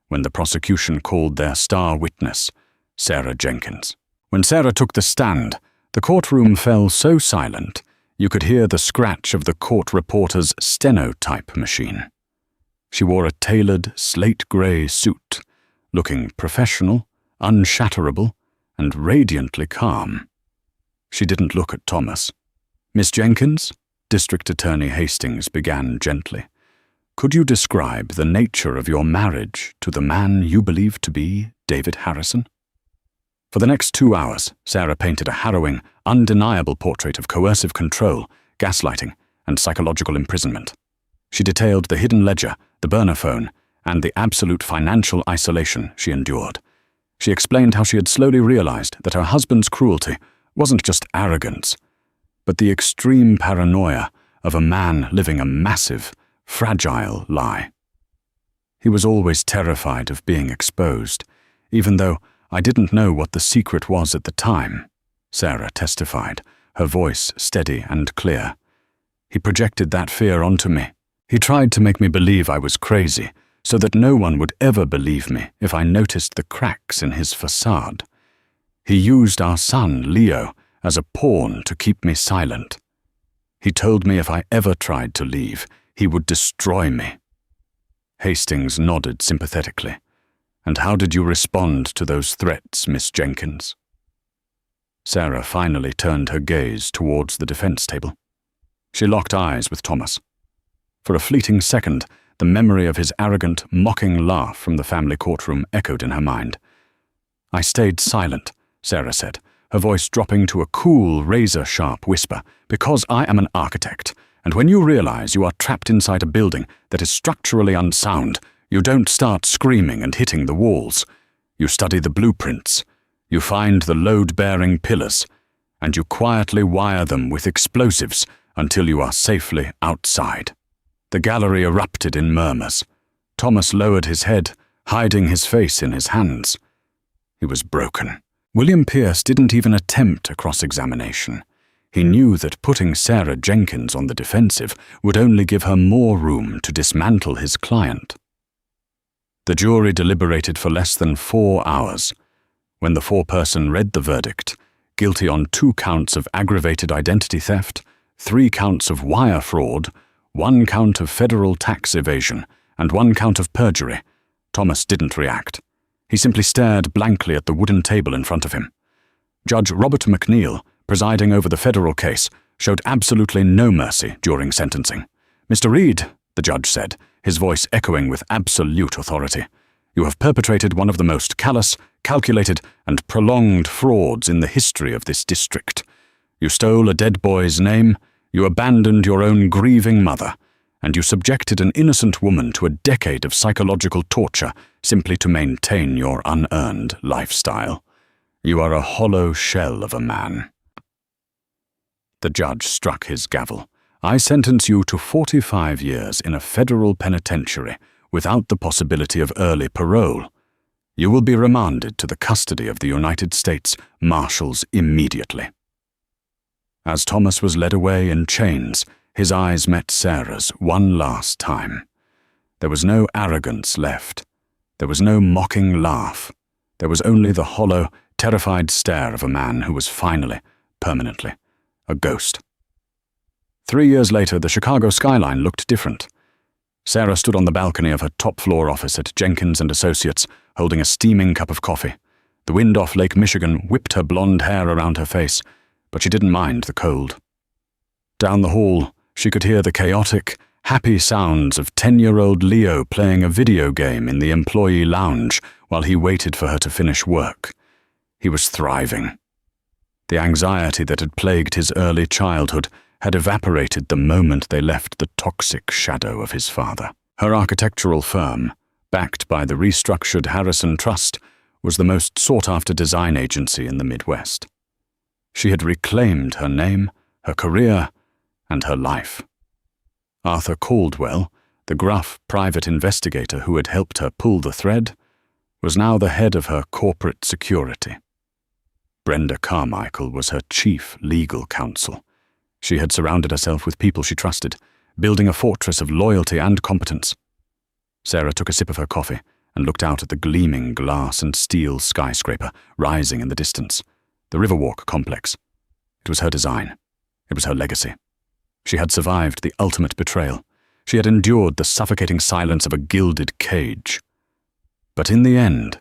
A: when the prosecution called their star witness, Sarah Jenkins. When Sarah took the stand, the courtroom fell so silent you could hear the scratch of the court reporter's stenotype machine. She wore a tailored slate-gray suit, looking professional, unshatterable, and radiantly calm. She didn't look at Thomas. "Miss Jenkins?" District Attorney Hastings began gently. "Could you describe the nature of your marriage to the man you believe to be David Harrison?" For the next 2 hours, Sarah painted a harrowing, undeniable portrait of coercive control, gaslighting, and psychological imprisonment. She detailed the hidden ledger, the burner phone, and the absolute financial isolation she endured. She explained how she had slowly realized that her husband's cruelty wasn't just arrogance, but the extreme paranoia of a man living a massive, fragile lie. He was always terrified of being exposed, even though I didn't know what the secret was at the time, Sarah testified, her voice steady and clear. He projected that fear onto me. He tried to make me believe I was crazy, so that no one would ever believe me if I noticed the cracks in his facade. He used our son, Leo, as a pawn to keep me silent. He told me if I ever tried to leave, he would destroy me. Hastings nodded sympathetically. "And how did you respond to those threats, Miss Jenkins?" Sarah finally turned her gaze towards the defense table. She locked eyes with Thomas. For a fleeting second, the memory of his arrogant, mocking laugh from the family courtroom echoed in her mind. "I stayed silent," Sarah said, her voice dropping to a cool, razor-sharp whisper, "because I am an architect, and when you realize you are trapped inside a building that is structurally unsound, you don't start screaming and hitting the walls. You study the blueprints. You find the load-bearing pillars, and you quietly wire them with explosives until you are safely outside." The gallery erupted in murmurs. Thomas lowered his head, hiding his face in his hands. He was broken. William Pierce didn't even attempt a cross-examination. He knew that putting Sarah Jenkins on the defensive would only give her more room to dismantle his client. The jury deliberated for less than 4 hours. When the foreperson read the verdict, guilty on 2 counts of aggravated identity theft, 3 counts of wire fraud, 1 count of federal tax evasion, and 1 count of perjury, Thomas didn't react. He simply stared blankly at the wooden table in front of him. Judge Robert McNeil, presiding over the federal case, showed absolutely no mercy during sentencing. "Mr. Reed," the judge said, his voice echoing with absolute authority, "you have perpetrated one of the most callous, calculated, and prolonged frauds in the history of this district. You stole a dead boy's name, you abandoned your own grieving mother, and you subjected an innocent woman to a decade of psychological torture simply to maintain your unearned lifestyle. You are a hollow shell of a man." The judge struck his gavel. "I sentence you to 45 years in a federal penitentiary without the possibility of early parole. You will be remanded to the custody of the United States Marshals immediately." As Thomas was led away in chains, his eyes met Sarah's one last time. There was no arrogance left. There was no mocking laugh. There was only the hollow, terrified stare of a man who was finally, permanently, a ghost. 3 years later, the Chicago skyline looked different. Sarah stood on the balcony of her top-floor office at Jenkins & Associates, holding a steaming cup of coffee. The wind off Lake Michigan whipped her blonde hair around her face, but she didn't mind the cold. Down the hall, she could hear the chaotic, happy sounds of 10-year-old Leo playing a video game in the employee lounge while he waited for her to finish work. He was thriving. The anxiety that had plagued his early childhood had evaporated the moment they left the toxic shadow of his father. Her architectural firm, backed by the restructured Harrison Trust, was the most sought-after design agency in the Midwest. She had reclaimed her name, her career, and her life. Arthur Caldwell, the gruff private investigator who had helped her pull the thread, was now the head of her corporate security. Brenda Carmichael was her chief legal counsel. She had surrounded herself with people she trusted, building a fortress of loyalty and competence. Sarah took a sip of her coffee and looked out at the gleaming glass and steel skyscraper rising in the distance, the Riverwalk complex. It was her design. It was her legacy. She had survived the ultimate betrayal. She had endured the suffocating silence of a gilded cage. But in the end,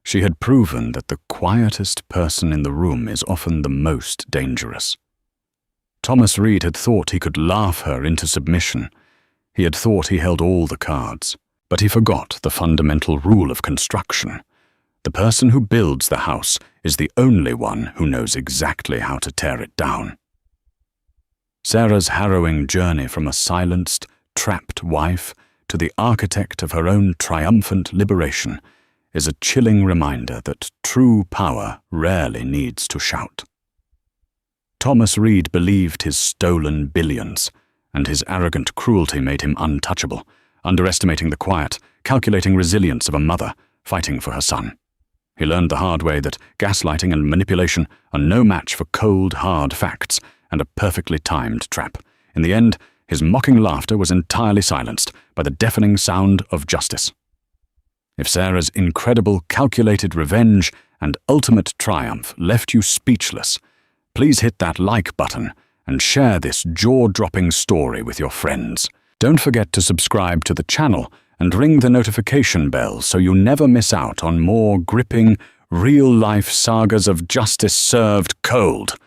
A: she had proven that the quietest person in the room is often the most dangerous. Thomas Reed had thought he could laugh her into submission. He had thought he held all the cards. But he forgot the fundamental rule of construction. The person who builds the house is the only one who knows exactly how to tear it down. Sarah's harrowing journey from a silenced, trapped wife to the architect of her own triumphant liberation is a chilling reminder that true power rarely needs to shout. Thomas Reed believed his stolen billions, and his arrogant cruelty made him untouchable, underestimating the quiet, calculating resilience of a mother fighting for her son. He learned the hard way that gaslighting and manipulation are no match for cold, hard facts and a perfectly timed trap. In the end, his mocking laughter was entirely silenced by the deafening sound of justice. If Sarah's incredible, calculated revenge and ultimate triumph left you speechless, please hit that like button and share this jaw-dropping story with your friends. Don't forget to subscribe to the channel and ring the notification bell so you never miss out on more gripping, real-life sagas of justice served cold.